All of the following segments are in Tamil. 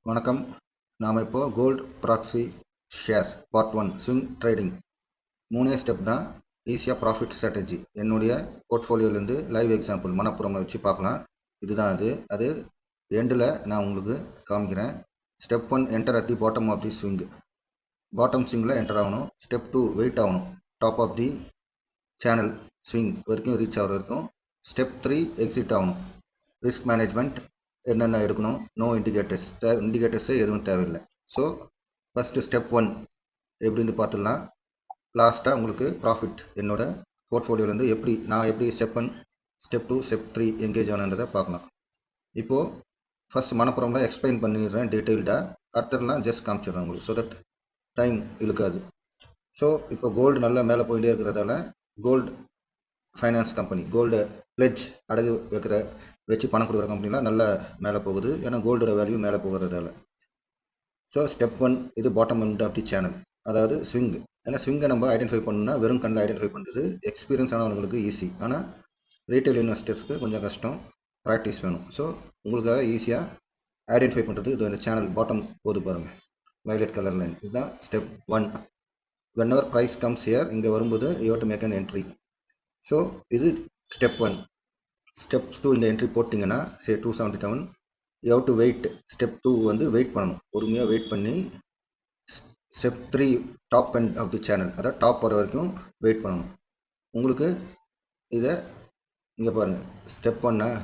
வணக்கம். நாம் இப்போ gold proxy shares part 1 swing trading 3 step தான் ஈஸியாக ப்ராஃபிட் ஸ்ட்ராட்டஜி. என்னுடைய போர்ட்ஃபோலியோலேருந்து லைவ் எக்ஸாம்பிள் மனப்புறமை வச்சு பார்க்கலாம். இதுதான் அது எண்டில் நான் உங்களுக்கு காமிக்கிறேன். Step 1 enter at the bottom of the swing. Bottom ஸ்விங்கில் என்டர் ஆகணும். ஸ்டெப் 2 வெயிட் ஆகணும். Top of the channel swing வரைக்கும் ரீச் ஆகிற வரைக்கும். ஸ்டெப் 3 எக்ஸிட் ஆகணும். ரிஸ்க் மேனேஜ்மெண்ட் என்னென்ன எடுக்கணும், நோ இண்டிகேட்டர்ஸே எதுவும் தேவையில்லை. ஸோ ஃபஸ்ட்டு ஸ்டெப் 1 எப்படின்னு பார்த்துடலாம். லாஸ்ட்டாக உங்களுக்கு ப்ராஃபிட் என்னோட போர்ட்ஃபோலியோலேருந்து நான் எப்படி ஸ்டெப் 1 ஸ்டெப் 2 ஸ்டெப் 3 எங்கேஜ் ஆனன்றதை பார்க்கலாம். இப்போது ஃபஸ்ட் மனப்புறம்லாம் எக்ஸ்பிளைன் பண்ணிடுறேன் டீட்டெயில்டாக. அடுத்ததெல்லாம் ஜஸ்ட் காமிச்சிடுறேன் உங்களுக்கு, ஸோ தட் டைம் இழுக்காது. ஸோ இப்போ கோல்டு நல்லா மேலே போயிட்டே இருக்கிறதால gold finance company, gold pledge அடகு வச்சு பணம் கொடுக்குற கம்பெனிலாம் நல்லா மேலே போகுது. ஏன்னா கோல்டோட வேல்யூ மேலே போகிறதால. ஸோ ஸ்டெப் 1 இது bottom end of the channel, அதாவது ஸ்விங். ஏன்னா ஸ்விங்கை நம்ம ஐடென்டிஃபை பண்ணணும்னா வெறும் கண்ணில் ஐடென்டிஃபை பண்ணுறது எக்ஸ்பீரியன்ஸ் ஆனவங்களுக்கு ஈஸி. ஆனால் ரீட்டைல் இன்வெஸ்டர்ஸ்க்கு கொஞ்சம் கஷ்டம், ப்ராக்டிஸ் வேணும். ஸோ உங்களுக்காக ஈஸியாக ஐடென்டிஃபை பண்ணுறது இது இந்த சேனல் பாட்டம் போது பாருங்கள், வயலட் கலர் லைன். இதுதான் step 1. whenever price comes here, இங்கே வரும்போது you have to make an entry. So இது ஸ்டெப் 1. ஸ்டெப் 2 இந்த என்ட்ரி போட்டிங்கன்னா say 277, you have to wait. Step 2 வந்து வெயிட் பண்ணணும், பொறுமையாக வெயிட் பண்ணி. Step 3 top end of the channel, அதாவது டாப் வர வரைக்கும் வெயிட் பண்ணணும். உங்களுக்கு இதை இங்கே பாருங்கள், step 1.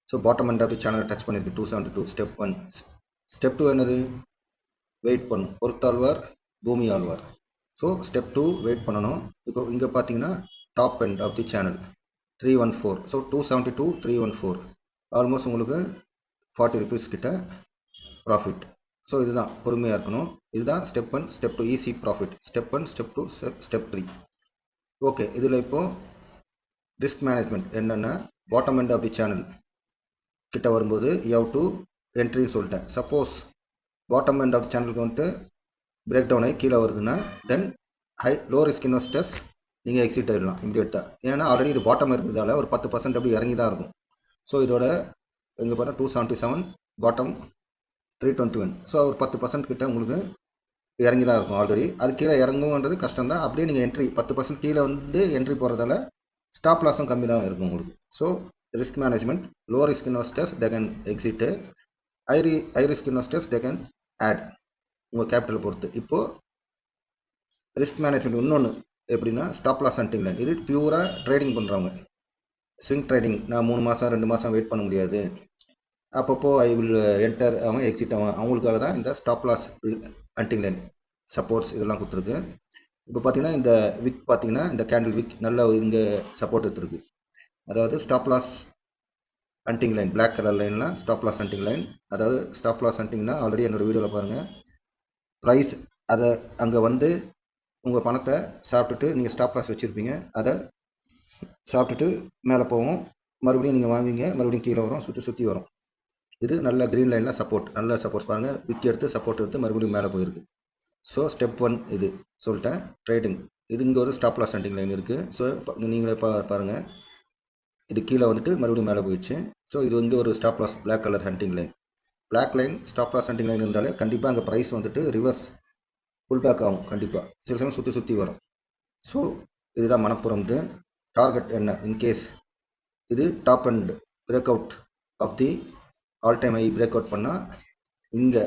So bottom end of the சேனலை டச் பண்ணியிருக்கு 272. ஸ்டெப் 1. ஸ்டெப் 2 என்னது? வெயிட் பண்ணணும். பொறுத்தாழ்வார் பூமி ஆழ்வார். ஸோ ஸ்டெப் 2 வெயிட் பண்ணணும். இப்போ இங்கே பார்த்தீங்கன்னா top end of the channel 314. So 272 314, almost உங்களுக்கு 40 rupees கிட்ட ப்ராஃபிட். ஸோ இதுதான் பொறுமையாக இருக்கணும். இதுதான் step 1 step 2 easy profit. Step 1 step 2 step 3. Okay, இதில் இப்போது ரிஸ்க் மேனேஜ்மெண்ட் என்னென்னா, bottom end of the channel கிட்ட வரும்போது யூ ஹவ் டு என்ட்ரின்னு சொல்லிட்டேன். Suppose bottom end of the சேனலுக்கு வந்துட்டு பிரேக் டவுன் ஆகி கீழே வருதுன்னா தென் லோ ரிஸ்க் இன்வெஸ்டர்ஸ் நீங்கள் எக்ஸிட் ஆகிடலாம் இம்மிடியட்டாக. ஏன்னா ஆல்ரெடி இது பாட்டம் இருக்கிறதால ஒரு 10% அப்படி இறங்கி தான் இருக்கும். ஸோ இதோட இங்கே பார்த்தா 277, பாட்டம் 321. ஸோ ஒரு 10% கிட்ட உங்களுக்கு இறங்கி தான் இருக்கும் ஆல்ரெடி. அது கீழே இறங்குன்றது கஷ்டம் தான். அப்படியே நீங்கள் என்ட்ரி 10% கீழே வந்து என்ட்ரி போகிறதால ஸ்டாப் லாஸும் கம்மி தான் இருக்கும் உங்களுக்கு. So risk management, low risk investors they can exit, high risk investors they can add உங்கள் கேபிட்டலை பொறுத்து. இப்போது ரிஸ்க் மேனேஜ்மெண்ட் இன்னொன்று எப்படின்னா, ஸ்டாப் லாஸ் ஹண்டிங் லைன். இது பியூராக ட்ரேடிங் பண்ணுறவங்க, ஸ்விங் ட்ரேடிங். நான் 3 மாதம் 2 மாதம் வெயிட் பண்ண முடியாது, அப்பப்போ ஐ வில் என்டர் அவன் எக்ஸிட் ஆகும், அவங்களுக்காக தான் இந்த stop loss hunting line supports இதெல்லாம் கொடுத்துருக்கு. இப்போ பார்த்தீங்கன்னா இந்த விக் பார்த்தீங்கன்னா இந்த கேண்டில் விக் நல்லா இங்கே சப்போர்ட் எடுத்துருக்கு. அதாவது stop loss hunting line, black colour லைன்லாம் ஸ்டாப் லாஸ் ஹண்டிங் லைன். அதாவது ஸ்டாப் லாஸ் ஹண்டிங்னா ஆல்ரெடி என்னோடய வீடியோவில் பாருங்கள். ப்ரைஸ் அதை அங்கே வந்து உங்கள் பணத்தை சாப்பிட்டுட்டு நீங்கள் ஸ்டாப் லாஸ் வச்சுருப்பீங்க, அதை சாப்பிட்டுட்டு மேலே போகும், மறுபடியும் நீங்கள் வாங்குவீங்க, மறுபடியும் கீழே வரும், சுற்றி வரும். இது நல்ல க்ரீன் லைனில் சப்போர்ட், நல்ல சப்போர்ட் பாருங்கள். விக்கி எடுத்து சப்போர்ட் எடுத்து மறுபடியும் மேலே போயிருக்கு. ஸோ ஸ்டெப் 1 இது சொல்லிட்டேன், ட்ரேடிங். இது இங்கே ஒரு ஸ்டாப் லாஸ் ஹண்டிங் லைன் இருக்குது. ஸோ நீங்களே பாருங்கள், இது கீழே வந்துட்டு மறுபடியும் மேலே போயிடுச்சு. ஸோ இது வந்து ஒரு stop loss black colour hunting line. Black line stop loss hunting line இருந்தாலே கண்டிப்பாக அங்கே ப்ரைஸ் வந்துட்டு ரிவர்ஸ் புல் பேக் ஆகும் கண்டிப்பாக, சில சமயம் சுற்றி வரும். ஸோ இதுதான் மனப்புறம்து. டார்கெட் என்ன, இன்கேஸ் இது top and break out of the all time high break out பண்ணால் இங்கே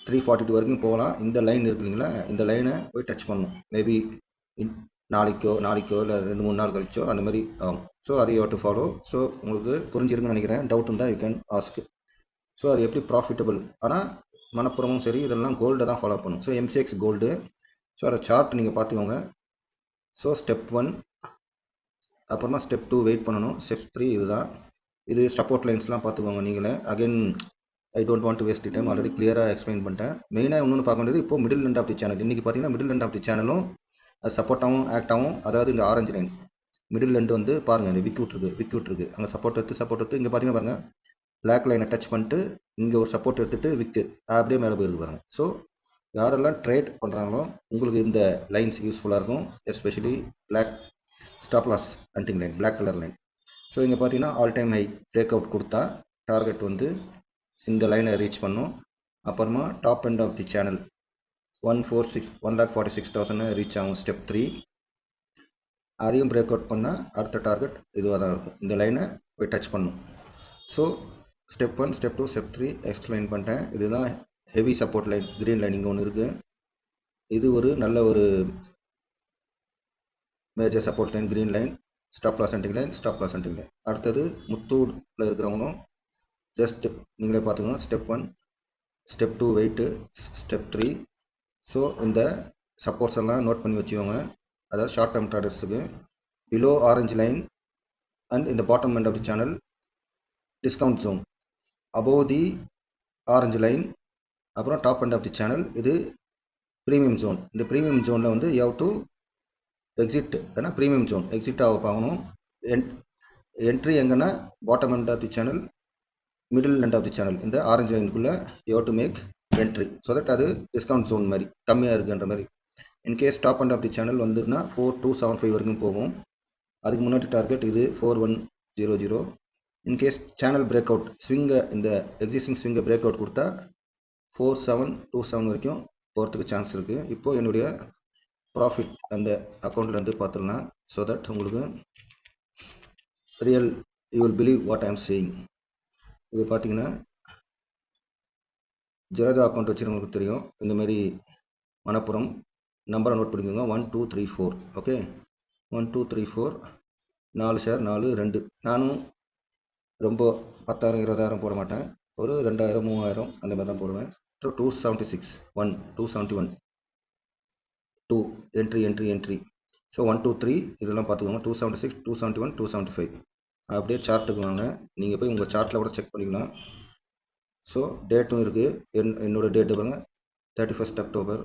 342 வரைக்கும் போகலாம். இந்த லைன் இருக்கு இல்லைங்களா, இந்த லைனை போய் டச் பண்ணணும். மேபி நாளைக்கோ இல்லை 2-3 நாள் கழிச்சோ அந்த மாதிரி ஆகும். ஸோ அதை you have to follow. So உங்களுக்கு புரிஞ்சிருக்குன்னு நினைக்கிறேன். டவுட் இருந்தால் யூ கேன் ஆஸ்க். ஸோ அது எப்படி ப்ராஃபிட்டபிள், ஆனால் மனப்புறமும் சரி இதெல்லாம் கோல்டை தான் ஃபாலோ பண்ணும். So MCX gold. ஸோ அதை சார்ட் நீங்கள் பார்த்துக்கோங்க. ஸோ ஸ்டெப் 1, அப்புறமா ஸ்டெப் 2 வெயிட் பண்ணணும். ஸ்டெப் 3 இதுதான். இது சப்போர்ட் லைன்ஸ்லாம் பார்த்துக்கோங்க நீங்களே. Again I don't want to waste the time, already கிளியராக எக்ஸ்பிளைன் பண்ணிட்டேன். மெயினாக இன்னொன்று பார்க்க வேண்டியது, இப்போ middle end of the channel. இன்றைக்கி பார்த்தீங்கன்னா மிடில் எண்ட் ஆஃப் தி சேனலும் அது சப்போர்ட்டாகவும் ஆக்டாகவும், அதாவது இந்த ஆரஞ்சு லைன் மிடில் எண்ட் வந்து பாருங்கள், இந்த விக் விட்டுருக்கு அங்கே சப்போர்ட் எடுத்து இங்கே பார்த்தீங்கன்னா பாருங்கள், பிளாக் லைனை டச் பண்ணிட்டு இங்கே ஒரு சப்போர்ட் எடுத்துகிட்டு விக்கு அப்படியே மேலே போயிருக்கு பாருங்கள். ஸோ யாரெல்லாம் ட்ரேட் பண்ணுறாங்களோ உங்களுக்கு இந்த லைன்ஸ் யூஸ்ஃபுல்லாக இருக்கும், especially black stop loss hunting line, black colour line. So இங்கே பார்த்தீங்கன்னா all time high break out கொடுத்தா டார்கெட் வந்து இந்த லைனை ரீச் பண்ணும். அப்புறமா top end of the channel 1,46,000 reach ஆகும் ஸ்டெப் 3. அதையும் பிரேக் அவுட் பண்ணால் அடுத்த டார்கெட் இதுவாக தான் இருக்கும். இந்த லைனை போய் டச் பண்ணும். So step 1, step 2, step 3 explain பண்ணிட்டேன். இதுதான் heavy support line, green line இங்கே ஒன்று இருக்குது. இது ஒரு நல்ல ஒரு major support line, green line, stop loss sending line, stop loss sending line. அடுத்தது முத்தூடில் இருக்கிறவங்களும் ஜஸ்ட் நீங்களே பார்த்துக்கோங்க. Step 1, step 2 wait, step 3. So இந்த சப்போர்ட்ஸ் எல்லாம் நோட் பண்ணி வச்சுக்கோங்க. அதாவது ஷார்ட் டேர்ம் ட்ரேடர்ஸுக்கு பிலோ ஆரஞ்சு லைன் அண்ட் இந்த bottom end of the channel discount zone, above the orange line, அப்புறம் top end of the channel இது ப்ரீமியம் ஜோன். இந்த ப்ரீமியம் ஜோனில் வந்து யூ ஹவ் டு எக்ஸிட். ஏன்னா ப்ரீமியம் ஜோன் எக்ஸிட் ஆக பார்க்கணும். என்ட்ரி எங்கன்னா bottom end of the channel, middle end of the channel, இந்த ஆரஞ்சு லைனுக்குள்ளே you have to make entry. So that அது டிஸ்கவுண்ட் ஜோன் மாதிரி கம்மியாக இருக்குன்ற மாதிரி. In case top end of the channel வந்துன்னா 4,275 வரைக்கும் போகும். அதுக்கு முன்னாடி டார்கெட் இது 4,100. இன்கேஸ் சேனல் பிரேக் அவுட் ஸ்விங்கை, இந்த எக்ஸிஸ்டிங் ஸ்விங்கை பிரேக் அவுட் கொடுத்தா 4,727 வரைக்கும் போகிறதுக்கு சான்ஸ் இருக்குது. இப்போது என்னுடைய ப்ராஃபிட் அந்த அக்கௌண்ட்லேருந்து பார்த்துடலாம். ஸோ தட் உங்களுக்கு real you will believe what I am saying. இப்போ பார்த்தீங்கன்னா ஜெரதா அக்கௌண்ட் வச்சுருவங்களுக்கு தெரியும். இந்தமாரி மணப்புறம் நம்பரை நோட் பண்ணிக்கோங்க. 1 2 3 4. Okay, 1 2 3 4 4 share 4 2. நானும் ரொம்ப 10,000 20,000 போட மாட்டேன். ஒரு 2,000 3,000 அந்த மாதிரி தான் போடுவேன். 276 1 271 2 என்ட்ரி. ஸோ 1 2 3 இதெல்லாம் பார்த்துக்கோங்க. 276 271 275. அப்படியே சார்ட்டுக்கு வாங்க. நீங்கள் போய் உங்கள் சார்ட்டில் கூட செக் பண்ணிக்கலாம். ஸோ டேட்டும் இருக்குது. என்னோடய டேட்டு பாருங்கள், 31 அக்டோபர்.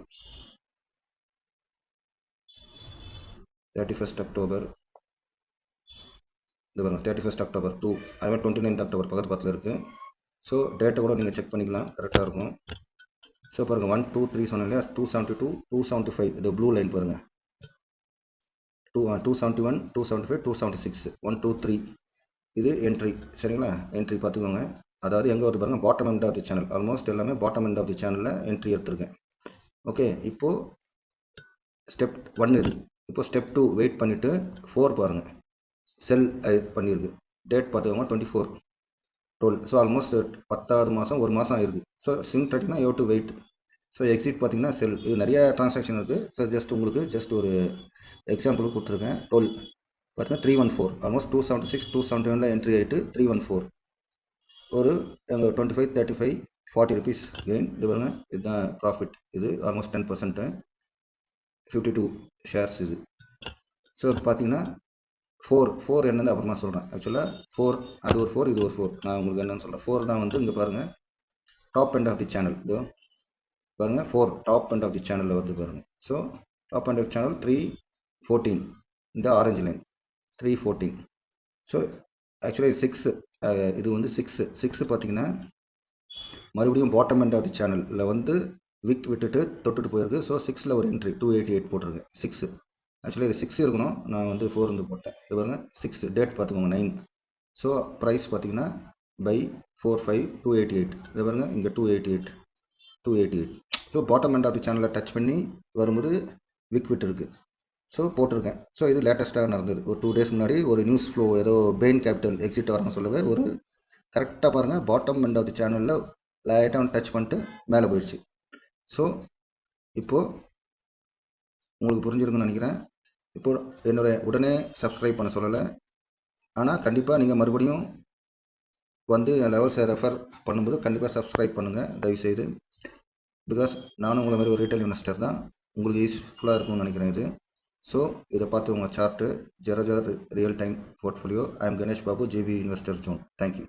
இது பாருங்கள் 31 அக்டோபர் 2. அதுமாதிரி 29 அக்டோபர் பக்கத்தில் இருக்குது. ஸோ டேட்டை கூட நீங்கள் செக் பண்ணிக்கலாம், கரெக்டாக இருக்கும். ஸோ பாருங்கள் 1 2 3 சொன்னேன் இல்லையா, 272 275 இது ப்ளூ லைன் பாருங்கள். 271 275 276 1 2 3 இது என்ட்ரி. சரிங்களா, என்ட்ரி பார்த்துக்கோங்க. அதாவது எங்கே வருது பாருங்கள், bottom end of the channel. Almost எல்லாமே பாட்டம் எண்ட் ஆஃப் தி சேனலில் என்ட்ரி எடுத்திருக்கேன். ஓகே, இப்போது ஸ்டெப் 1 இது. இப்போ ஸ்டெப் 2 வெயிட் பண்ணிவிட்டு 4 பாருங்கள், செல் பண்ணியிருக்கு. டேட் பார்த்துக்கோங்க 24/12. ஸோ ஆல்மோஸ்ட் 10வது மாதம், ஒரு மாதம் ஆயிருக்கு. ஸோ ஸ்விங் ட்ரேடிங்னா you to wait. So exit பார்த்தீங்கன்னா செல். இது நிறைய டிரான்சாக்ஷன் இருக்குது. ஸோ உங்களுக்கு ஒரு எக்ஸாம்பிளுக்கு கொடுத்துருக்கேன். 12 பார்த்தீங்கன்னா 314 ஆல்மோஸ்ட் 276 271 என்ட்ரி ஆகிட்டு 314 ஒரு 25 35 40 ருபீஸ் கெயின். இது பாருங்க, இதுதான் ப்ராஃபிட். இது ஆல்மோஸ்ட் 10%, 52 ஷேர்ஸ் இது. ஸோ பார்த்தீங்கன்னா 4 என்னன்னு அப்புறமா சொல்கிறேன். ஆக்சுவலாக 4 அது ஒரு 4 இது ஒரு 4. நான் உங்களுக்கு என்னன்னு சொல்கிறேன். 4 தான் வந்து இங்கே பாருங்கள் top end of the channel. இதோ பாருங்கள் 4 டாப் எண்ட் ஆஃப் தி சேனலில் வருது பாருங்கள். So top end of channel 314 இந்த ஆரஞ்சு லைன் 314. ஸோ ஆக்சுவலாக 6 இது வந்து 6 பார்த்தீங்கன்னா மறுபடியும் பாட்டம் எண்ட் ஆஃப் தி சேனலில் வந்து விட்டுட்டு தொட்டுட்டு போயிருக்கு. ஸோ 6ல் ஒரு என்ட்ரி 288 போட்டிருக்கேன். 6 ஆக்சுவலி இது 6 இருக்கணும், நான் வந்து 4 இருந்து போட்டேன். இது பாருங்க 6 டேட் பார்த்துக்கோங்க 9. ஸோ ப்ரைஸ் பார்த்தீங்கன்னா பை 45,288. இது பாருங்க இங்கே 288. So bottom end of the சேனலில் டச் பண்ணி வரும்போது விட்டு இருக்குது. ஸோ போட்டிருக்கேன். ஸோ இது லேட்டஸ்ட்டாக நடந்தது. ஒரு 2 டேஸ் முன்னாடி ஒரு நியூஸ் ஃப்ளோ ஏதோ பெயின் கேபிட்டல் எக்ஸிட் வரணும் சொல்லவே ஒரு கரெக்டாக பாருங்கள் பாட்டம் எண்ட் ஆஃப் தி சேனலில் லைட்டாக டச் பண்ணிட்டு மேலே போயிடுச்சு. ஸோ இப்போது உங்களுக்கு புரிஞ்சிருக்குன்னு நினைக்கிறேன். இப்போது என்னுடைய உடனே சப்ஸ்கிரைப் பண்ண சொல்லலை, ஆனால் கண்டிப்பாக நீங்கள் மறுபடியும் வந்து என் லெவல்ஸை ரெஃபர் பண்ணும்போது கண்டிப்பாக சப்ஸ்கிரைப் பண்ணுங்கள் தயவுசெய்து. பிகாஸ் நானும் உங்களை மாதிரி ஒரு ரீட்டைல் இன்வெஸ்டர் தான், உங்களுக்கு யூஸ்ஃபுல்லாக இருக்கும்னு நினைக்கிறேன் இது. ஸோ இதை பார்த்து உங்கள் சார்ட்டு ஜெரஜா real time portfolio. I am Ganesh Babu, GB investor zone. Thank you.